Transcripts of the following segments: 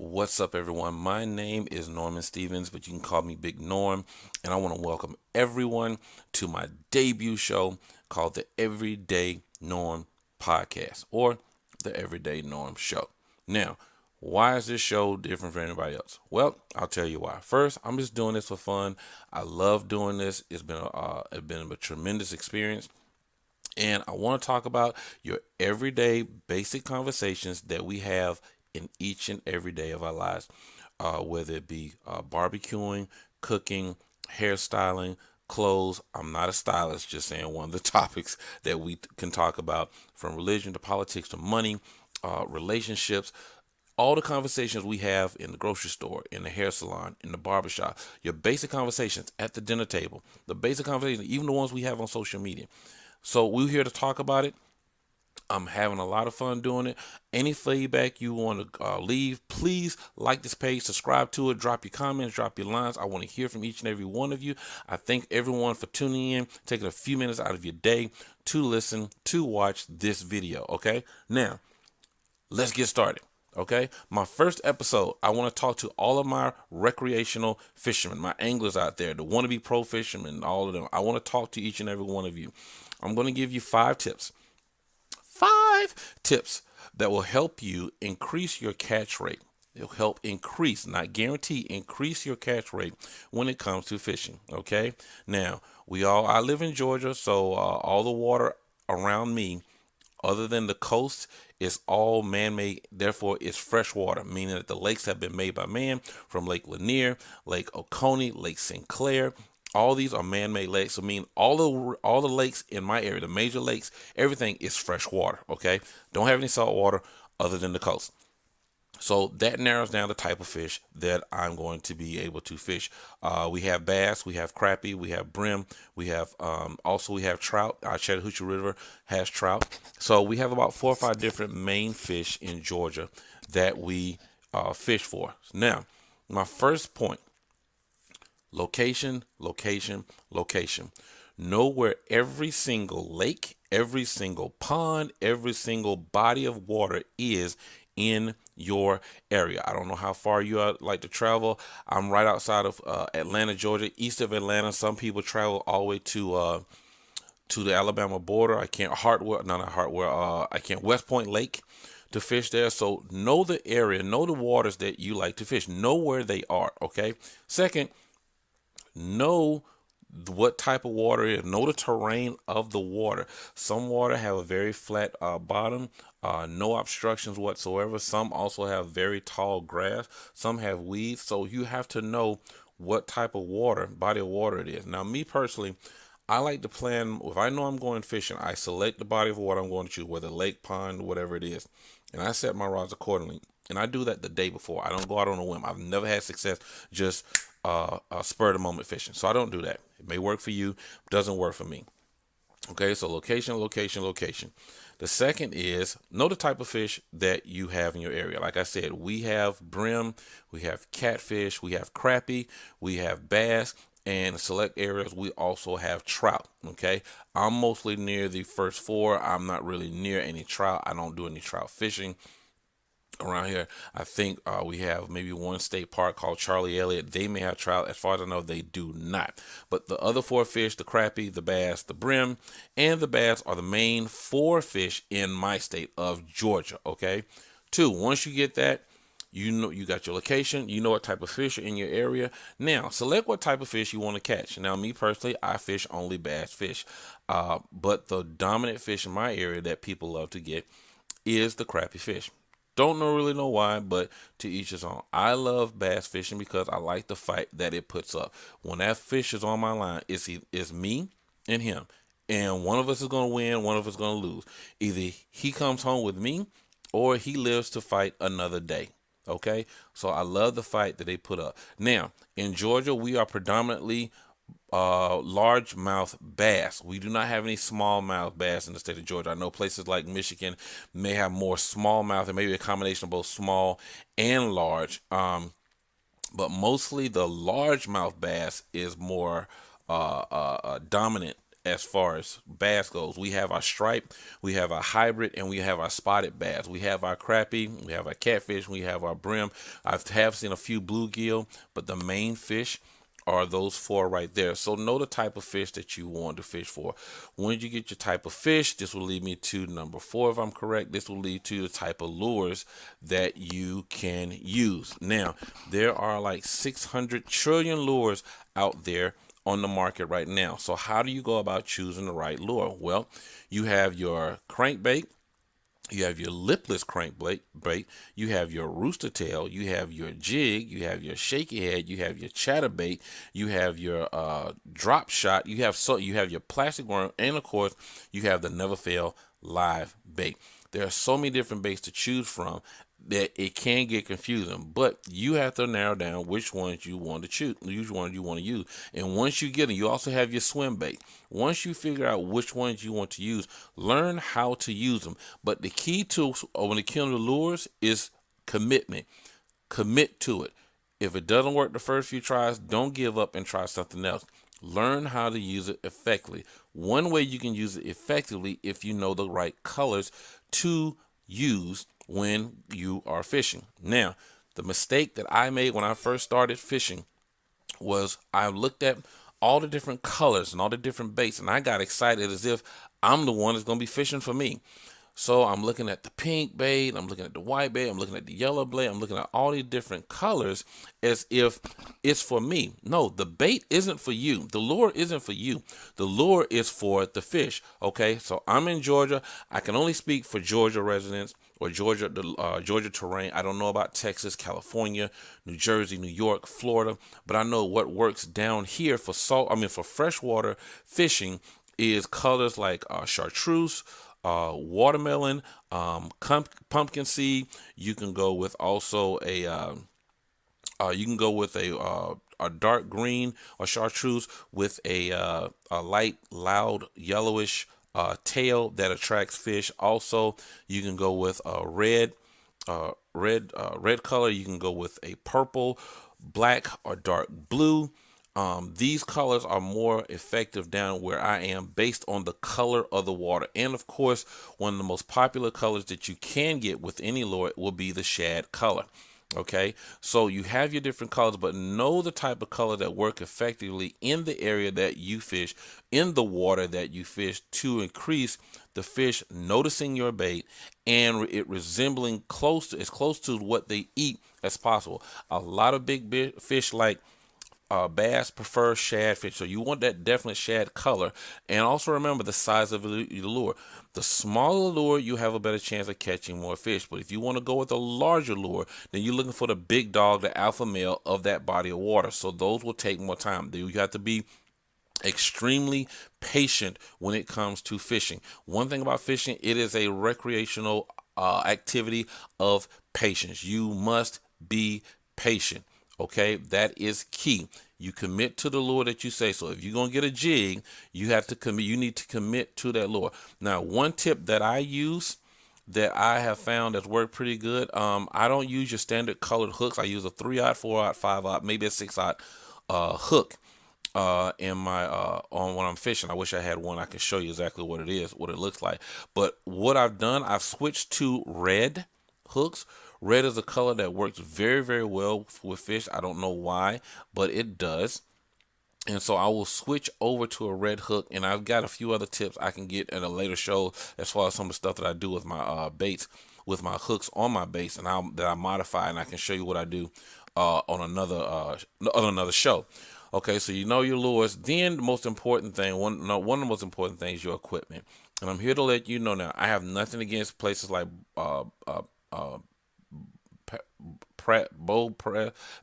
What's up, everyone? My name is Norman Stevens, but you can call me Big Norm, and I want to welcome everyone to my debut show called the Everyday Norm Podcast or the Everyday Norm Show. Now, why is this show different from anybody else? Well, I'll tell you why. First, I'm just doing this for fun. I love doing this. It's been a tremendous experience. And I want to talk about your everyday basic conversations that we have in each and every day of our lives, whether it be barbecuing, cooking, hairstyling, clothes. I'm not a stylist, just saying one of the topics that we can talk about, from religion to politics to money, relationships, all the conversations we have in the grocery store, in the hair salon, in the barbershop, your basic conversations at the dinner table, the basic conversations, even the ones we have on social media. So we're here to talk about it. I'm having a lot of fun doing it. Any feedback you want to leave, please like this page, subscribe to it, drop your comments, drop your lines. I want to hear from each and every one of you. I thank everyone for tuning in, taking a few minutes out of your day to listen, to watch this video. Okay, now let's get started. Okay, my first episode, I want to talk to all of my recreational fishermen, my anglers out there, the wannabe pro fishermen, all of them. I want to talk to each and every one of you. I'm going to give you 5 tips that will help you increase your catch rate. It'll help increase, not guarantee, increase your catch rate when it comes to fishing. Okay. Now, I live in Georgia, so all the water around me, other than the coast, is all man-made. Therefore, it's fresh water, meaning that the lakes have been made by man, from Lake Lanier, Lake Oconee, Lake Sinclair. All these are man-made lakes. So, mean all the lakes in my area, the major lakes, everything is fresh water. Okay, don't have any salt water other than the coast. So that narrows down the type of fish that I'm going to be able to fish. We have bass, we have crappie, we have brim, we have trout. Our Chattahoochee River has trout. So we have about 4 or 5 different main fish in Georgia that we fish for. Now, my first point: location, location, location. Know where every single lake, every single pond, every single body of water is in your area. I don't know how far you like to travel. I'm right outside of Atlanta, Georgia, east of Atlanta. Some people travel all the way to the Alabama border. I can't West Point Lake to fish there. So know the area, know the waters that you like to fish, know where they are. Okay. Second, know what type of water it is. Know the terrain of the water. Some water have a very flat bottom, no obstructions whatsoever. Some also have very tall grass. Some have weeds. So you have to know what type of body of water it is. Now, me personally, I like to plan. If I know I'm going fishing, I select the body of water I'm going to choose, whether lake, pond, whatever it is, and I set my rods accordingly. And I do that the day before. I don't go out on a whim. I've never had success just spur of the moment fishing. So I don't do that. It may work for you, doesn't work for me. Okay, so location, location, location. The second is know the type of fish that you have in your area. Like I said, we have brim, we have catfish, we have crappie, we have bass, and in select areas we also have trout. Okay, I'm mostly near the first four. I'm not really near any trout. I don't do any trout fishing around here. I think we have maybe one state park called Charlie Elliott. They may have trout. As far as I know, they do not. But the other 4 fish, the crappie, the bass, the brim, and the bass, are the main 4 fish in my state of Georgia. Okay. 2, once you get that, you know you got your location, you know what type of fish are in your area. Now, select what type of fish you want to catch. Now, me personally, I fish only bass fish. But the dominant fish in my area that people love to get is the crappie fish. Don't really know why, but to each his own. I love bass fishing because I like the fight that it puts up. When that fish is on my line, it's me and him. And one of us is going to win, one of us is going to lose. Either he comes home with me or he lives to fight another day. Okay? So I love the fight that they put up. Now, in Georgia, we are predominantly largemouth bass. We do not have any smallmouth bass in the state of Georgia. I know places like Michigan may have more smallmouth, and maybe a combination of both small and large. But mostly the largemouth bass is more dominant as far as bass goes. We have our stripe, we have our hybrid, and we have our spotted bass. We have our crappie, we have our catfish, we have our brim. I have seen a few bluegill, but the main fish are those four right there. So know the type of fish that you want to fish for. When you get your type of fish, this will lead me to number 4, if I'm correct. This will lead to the type of lures that you can use. Now, there are like 600 trillion lures out there on the market right now. So how do you go about choosing the right lure? Well, you have your crankbait, you have your lipless crankbait, you have your rooster tail, you have your jig, you have your shaky head, you have your chatterbait, you have your drop shot, you have your plastic worm, and of course you have the never fail live bait. There are so many different baits to choose from that it can get confusing, but you have to narrow down which ones you want to choose, which ones you want to use. And once you get them, you also have your swim bait. Once you figure out which ones you want to use, learn how to use them. But the key to when it comes to lures is commitment. Commit to it. If it doesn't work the first few tries, don't give up and try something else. Learn how to use it effectively. One way you can use it effectively if you know the right colors to use when you are fishing. Now, the mistake that I made when I first started fishing was I looked at all the different colors and all the different baits, and I got excited as if I'm the one that's going to be fishing for me. So I'm looking at the pink bait, I'm looking at the white bait, I'm looking at the yellow bait, I'm looking at all these different colors as if it's for me. No, the bait isn't for you. The lure isn't for you. The lure is for the fish. Okay, so I'm in Georgia. I can only speak for Georgia residents or Georgia terrain. I don't know about Texas, California, New Jersey, New York, Florida, but I know what works down here for for freshwater fishing is colors like chartreuse, watermelon, pumpkin seed. You can go with also a dark green or chartreuse with a light, loud, yellowish tail that attracts fish. Also, you can go with a red color. You can go with a purple, black, or dark blue. These colors are more effective down where I am based on the color of the water. And of course, one of the most popular colors that you can get with any lure will be the shad color. Okay, so you have your different colors, but know the type of color that work effectively in the area that you fish, in the water that you fish, to increase the fish noticing your bait and it resembling as close to what they eat as possible. A lot of big fish like bass prefer shad fish, so you want that definite shad color. And also remember the size of the lure. The smaller lure, you have a better chance of catching more fish. But if you want to go with a larger lure, then you're looking for the big dog, the alpha male of that body of water. So those will take more time. You have to be extremely patient when it comes to fishing. One thing about fishing, it is a recreational activity of patience. You must be patient. Okay, that is key. You commit to the lure that you say. So if you're gonna get a jig, you have to commit. You need to commit to that lure. Now, one tip that I use that I have found that's worked pretty good. I don't use your standard colored hooks. I use a 3/0, 4/0, 5/0, maybe a 6/0 hook in my on when I'm fishing. I wish I had one I could show you exactly what it is, what it looks like. But what I've done, I've switched to red hooks. Red is a color that works very, very well with fish. I don't know why, but it does. And so I will switch over to a red hook, and I've got a few other tips I can get in a later show as far as some of the stuff that I do with my baits, with my hooks on my baits, and that I modify, and I can show you what I do on another show. Okay, so you know your lures. Then the most important thing, one of the most important things, your equipment. And I'm here to let you know now, I have nothing against places like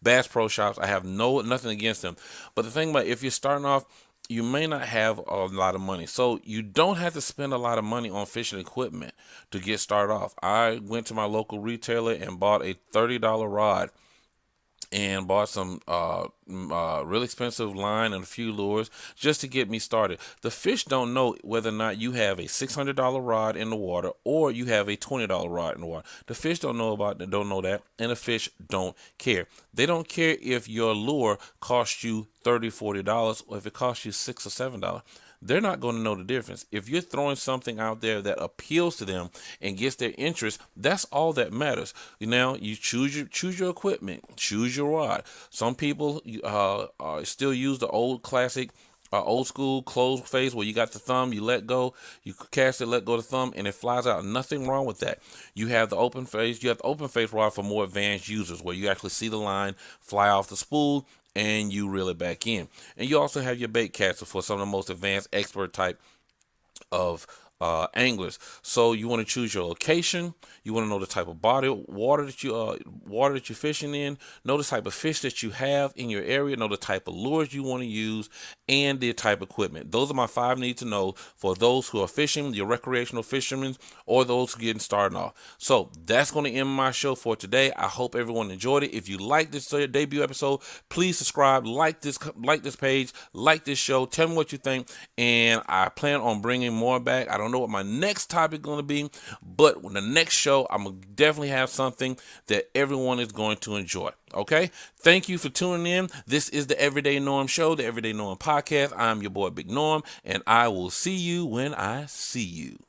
Bass Pro Shops. I have nothing against them. But the thing about, if you're starting off, you may not have a lot of money. So you don't have to spend a lot of money on fishing equipment to get started off. I went to my local retailer and bought a $30 rod and bought some real expensive line and a few lures just to get me started. The fish don't know whether or not you have a $600 rod in the water or you have a $20 rod in the water. The fish don't know that, and the fish don't care. They don't care if your lure costs you $30, $40 or if it costs you $6 or $7. They're not going to know the difference. If you're throwing something out there that appeals to them and gets their interest, that's all that matters. Now you choose your equipment, choose your rod. Some people still use the old classic, old school closed face where you got the thumb, you let go, you cast it, let go of the thumb, and it flies out. Nothing wrong with that. You have the open face. You have the open face rod for more advanced users where you actually see the line fly off the spool and you reel it back in. And you also have your bait caster for some of the most advanced expert type of anglers. So you want to choose your location. You want to know the type of body water that you're fishing in. Know the type of fish that you have in your area. Know the type of lures you want to use and the type of equipment. Those are my 5 need to know for those who are fishing, your recreational fishermen, or those who are getting started off. So that's going to end my show for today. I hope everyone enjoyed it. If you like this debut episode, please subscribe, like this page, like this show. Tell me what you think, and I plan on bringing more back. I don't know what my next topic is going to be, but when the next show, I'm going to definitely have something that everyone is going to enjoy. Okay? Thank you for tuning in. This is the Everyday Norm Show, the Everyday Norm Podcast. I'm your boy, Big Norm, and I will see you when I see you.